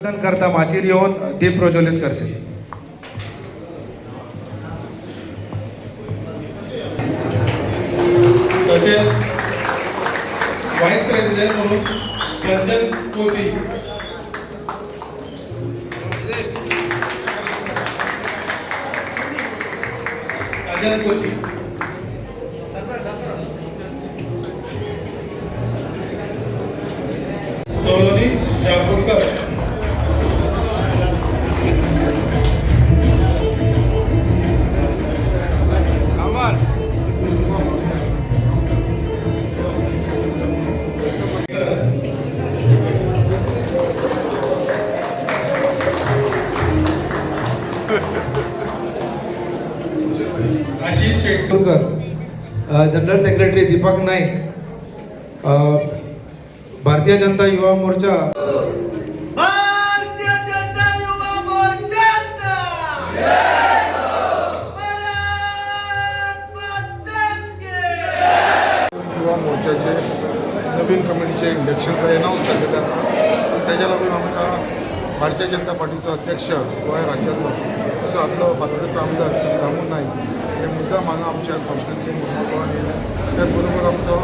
करता माचीर येऊन दीप प्रज्वलित करचे. तसेच व्हाईस प्रेसिडेंट म्हणून संजन कोसी, साजन कोशी, सोलोनी शापूरकर, आशिष शेटकर, जनरल सेक्रेटरी दीपक नाईक, भारतीय जनता युवा मोर्चा युवा मोर्चाचे नवीन कमिटीचे इलेक्शन अनाऊन्स जाल्लेले आसा. तेज्या लागून आमकां भारतीय जनता पार्टीचो अध्यक्ष गोंय राज्याचो असो आदलो फातोडेचो आमदार श्री रामू नाईक हे मुद्दाम हांगा आमच्या कॉन्स्टिट्युन्सी मुर्मापवान येयले. त्याच बरोबर आमचो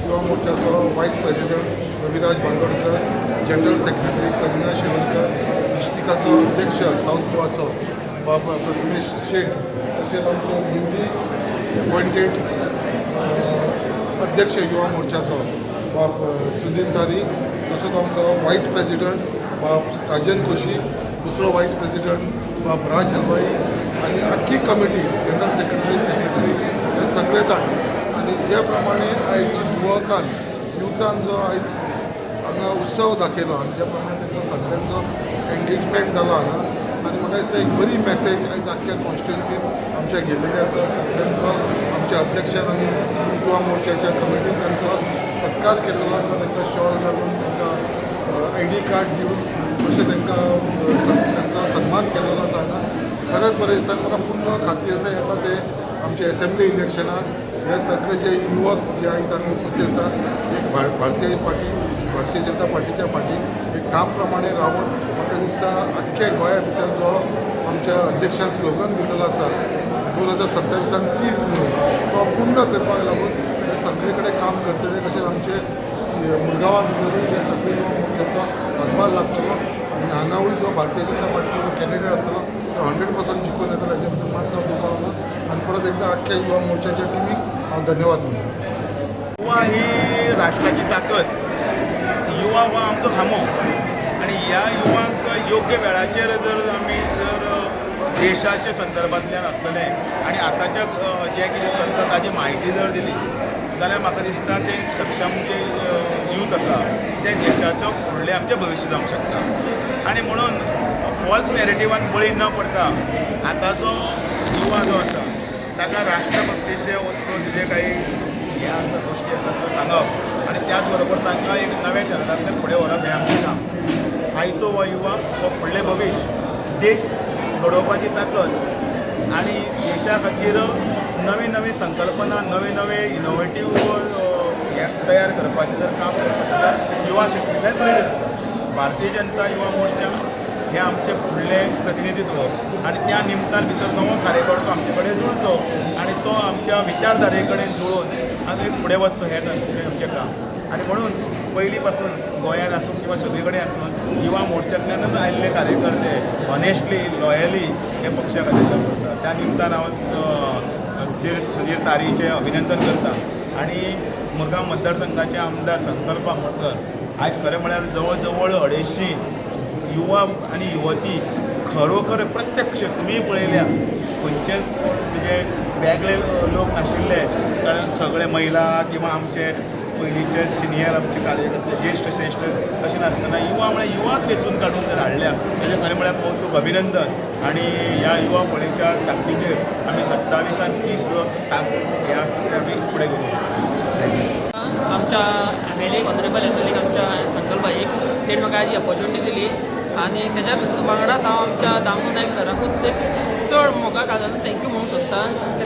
युवा मोर्चाचो vice president Raviraj Bandodkar, general secretary Karina Shirodkar, डिस्ट्रिक्टाचो अध्यक्ष साऊथ गोवाचो बाबा प्रथमेश शेट, तशेंच आमचो न्यूली अपॉइंटेड अध्यक्ष युवा मोर्चाचो बाब सुधीर तारी, तसोच आमचो वायस प्रेसिडेंट बाब साजन कोशी, दुसरो वायस प्रेसिडेंट बाब राज हलवाई आनी आख्खी कमिटी जनरल सेक्रेटरी हे सगळे जाण. आनी ज्या प्रमाणे आयज युथान जो आयज हांगा उत्सव दाखयलो आनी ज्या प्रमाणे तांचो सगळ्यांचो एंगेजमेंट जालो हांगा, आनी म्हाका दिसता एक बरी मॅसेज आयज आख्ख्या कॉन्स्टिट्युन्सीन आमच्या गेल्लेली आसा. सगळ्यांचो आमच्या अध्यक्षान आनी युवा मोर्चाच्या कमिटीन तांचो सत्कार केल्लो आसा. तांकां शॉल घालून तांकां ID कार्ड दिवन अशें तांकां तांचो सन्मान केल्लो आसा हांगा. खरेंच बरें दिसता. म्हाका पूर्ण खात्री आसा येता ते आमच्या एसेंब्ली इलेक्शनाक हे सगळे जे युवक जे आयज हांगा उपस्थित आसतात एक भारतीय जनता पार्टीच्या फाटीं एक ठाम प्रमाणे रावन म्हाका दिसता आख्ख्या गोंया भितर जो आमच्या अध्यक्षान स्लोगन दिल्लो आसा 2027 30 म्हणून तो पूर्ण करपाक लागून हे सगळे कडेन काम करतले. तशेंच आमचे मुरगांवां भितरूय हे सगळे युवा मोर्चाचो हातभार लागतलो आनी हांगावूय जो भारतीय जनता पार्टीचो जो कॅन्डिडेट आसतलो तो 100% जिखून येतलो हेजे भितर मातसो दुबाव ना. आनी परत एकदा आख्ख्या युवा मोर्चाच्या टिमीक हांव धन्यवाद म्हणटा. युवा ही राष्ट्राची ताकद, युवा हो आमचो खामो आणि ह्या युवांक योग्य वेळाचेर जर आमी देशाच्या संदर्भांतल्यान आसतले आनी आतांच्या जे कितें चलता ताची म्हायती जर दिली जाल्यार म्हाका दिसता ते सक्षम जे यूथ आसा ते देशाचो फुडलें आमचें भविश्य जावंक शकता. आनी म्हणून फॉल्स नॅरेटिवान बळी न पडता आतांचो युवा जो आसा ताका राष्ट्रभक्तीचे जे काही हे आसा गोश्टी आसा त्यो सांगप आनी त्याच बरोबर तांकां एक नव्या चरणांतल्यान फुडें व्हरप हें आमचें काम. आयचो हो युवा हो फुडलें भविश्य, देश घडोवपाची ताकद आनी देशा खातीर नवी नवी संकल्पना, नवे इनोवेटीव हे तयार करपाचें जर काम करता जाल्यार युवा शक्तींतल्यान प्रेरीत आसा. भारतीय जनता युवा मोर्चा हे आमचे फुडलें प्रतिनिधित्व आनी त्या निमतान भितर नवो कार्यकर्तो आमचे कडेन जुळचो आनी तो आमच्या विचारधारे कडेन जुळोवन आनी फुडें वचचो हें आमचें काम. आनी म्हणून पयलीं पासून गोंयांत आसूं किंवा सगळे कडेन आसून युवा मोर्चांतल्यानच आयिल्ले कार्यकर्ते ऑनेस्टली लॉयली हे पक्षा खातीर काम करता. त्या निमतान हांव सुधीर तारीचें अभिनंदन करता. आनी मुरगांव मतदारसंघाचे आमदार संकल्प आमोणकर आयज खरें म्हळ्यार जवळ जवळ 250 युवा आनी युवती खरोखर प्रत्यक्ष तुमी पळयल्या खंयचेच म्हणजे वेगळे लोक नाशिल्ले, कारण सगळे महिला किंवा आमचे पयलींचे सिनियर आमचे कार्यकर्ते ज्येश्ठ श्रेश्ठ तशें नासतना युवा म्हळ्यार युवाच वेंचून काडून जर हाडल्या तेजें खरें म्हळ्यार कौतूक अभिनंदन. आनी ह्या युवा फळेच्या ताकदीचेर आमी 27 आनी 30 हे आसा ते आमी फुडें घेवूं. आमच्या एमएलए ऑनरेबल एमएलए आमच्या संकल्प भाईक तेणें म्हाका आज ऑपॉर्च्युनिटी दिली आनी तेज्या वांगडाच हांव आमच्या दामू नायक सराकूच एक चड मोगा काळजान थँक्यू म्हणूंक सोदता.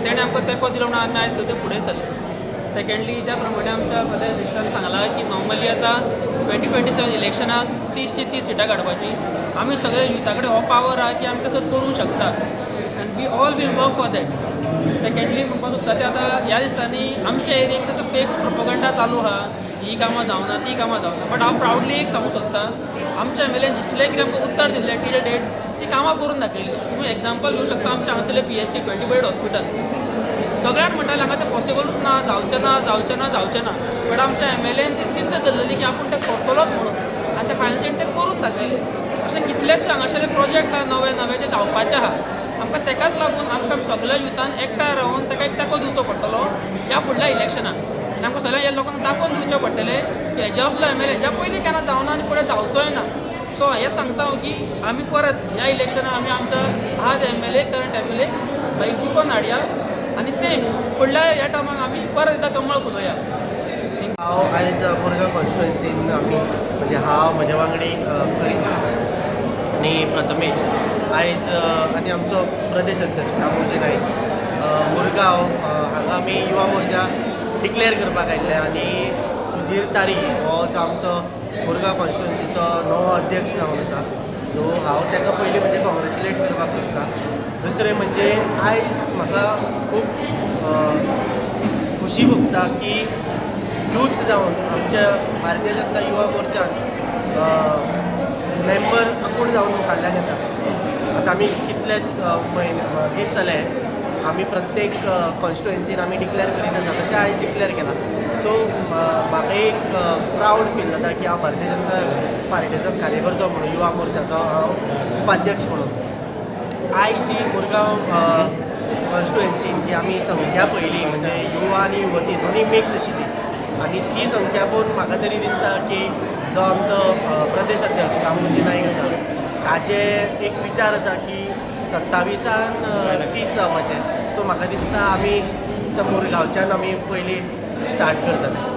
तेणें आमकां तेंको दिलो म्हणून आमी आयज ते फुडें सरले. सेकंडली ज्या प्रमाणे आमच्या प्रदेशान सांगलां की नॉर्मली आतां 2027 इलेक्शनाक 30 सिटां काडपाची आमी सगळे युथा कडेन हो पावर आहा की आमी तसो करूंक शकता and we all will work for that. Secondly म्हणपाक सोदता ते आतां ह्या दिसांनी आमच्या एरियेक तसो फेक प्रोपोगंडा चालू आहा, ही कामां जावना ती कामां जावना. बट हांव प्रावडली एक सांगूंक सोदता, आमच्या MLAन जितलें कितें आमकां उत्तर दिल्लें टील डेट ती कामां करून दाखयली. तुम्ही एक्झाम्पल घेवं शकता आमच्या हांगासरलें PSC 20 बेड हॉस्पिटल. सगळ्यात म्हणटाले हांगा तें पॉसिबलूच ना, जावचें ना. बट आमच्या MLAन ती चिंत धरलेली की आपूण तें करतलोच म्हणून आनी ते फायनली तें करून दाखयलें. अशें कितलेशे हांगासरले प्रोजेक्ट आहा नवे जे जावपाचे आहा. आमकां तेकाच लागून आमकां सगळ्या युथान एकठांय रावन ताका एक तेंको दिवचो पडटलो ह्या फुडल्या इलेक्शनाक. आनी आमकां सगळ्या ह्या लोकांक दाखोवन दिवचें पडटलें की हेज्या असलो MLA ज्या पयलीं केन्ना जावना आनी फुडें जावचोय ना. सो हेंच सांगता हांव की आमी परत ह्या इलेक्शनाक आमी आमचो आहा ते करंट MLA भाई जिखोवन हाडया आनी सेम फुडल्या ह्या टायमाक आमी परत एकदां कमळ फुलोवया. हांव आयज मुरगांव कॉन्स्टिट्युएन्सीन आमी म्हणजे हांव म्हजे वांगडी करीना आनी प्रथमेश आयज आनी आमचो प्रदेश अध्यक्ष दामोजी नायक मुरगांव हांगा आमी युवा मोर्चा डिक्लेअर करपाक आयिल्ले आनी सुधीर तारी हो जो आमचो मुरगांव कॉन्स्टिट्युएन्सीचो नवो अध्यक्ष जावन आसा सो हांव ताका पयलीं म्हणजे कॉंग्रेच्युलेट करपाक सोदता. दुसरें म्हणजे आयज म्हाका खूब खुशी भोगता की यूथ जावन आमच्या भारतीय जनता युवा मोर्चान मेंबर आपूण जावन मुखारल्यान येता. आतां आमी कितले दीस जाले आमी प्रत्येक कॉन्स्टिट्युएन्सीन आमी डिक्लेअर करीत आसा तशें आयज डिक्लेअर केला. सो म्हाका एक प्रावड फील जाता की हांव भारतीय जनता पार्टीचो कार्यकर्तो म्हणून युवा मोर्चाचो हांव उपाध्यक्ष म्हणून आयज जी मुरगांव कॉन्स्टिट्युएन्सीन जी आमी संख्या पळयली म्हणजे युवा आनी युवती दोनी मिक्स आशिल्ली आनी ती संख्या पळोवन म्हाका तरी दिसता की जो आमचो प्रदेश अध्यक्ष दामोजी नायक आसा ताचे एक विचार आसा की 27 30 जावपाचें. सो म्हाका दिसता आमी त्या मुरगांवच्यान आमी पयलीं स्टार्ट करतले.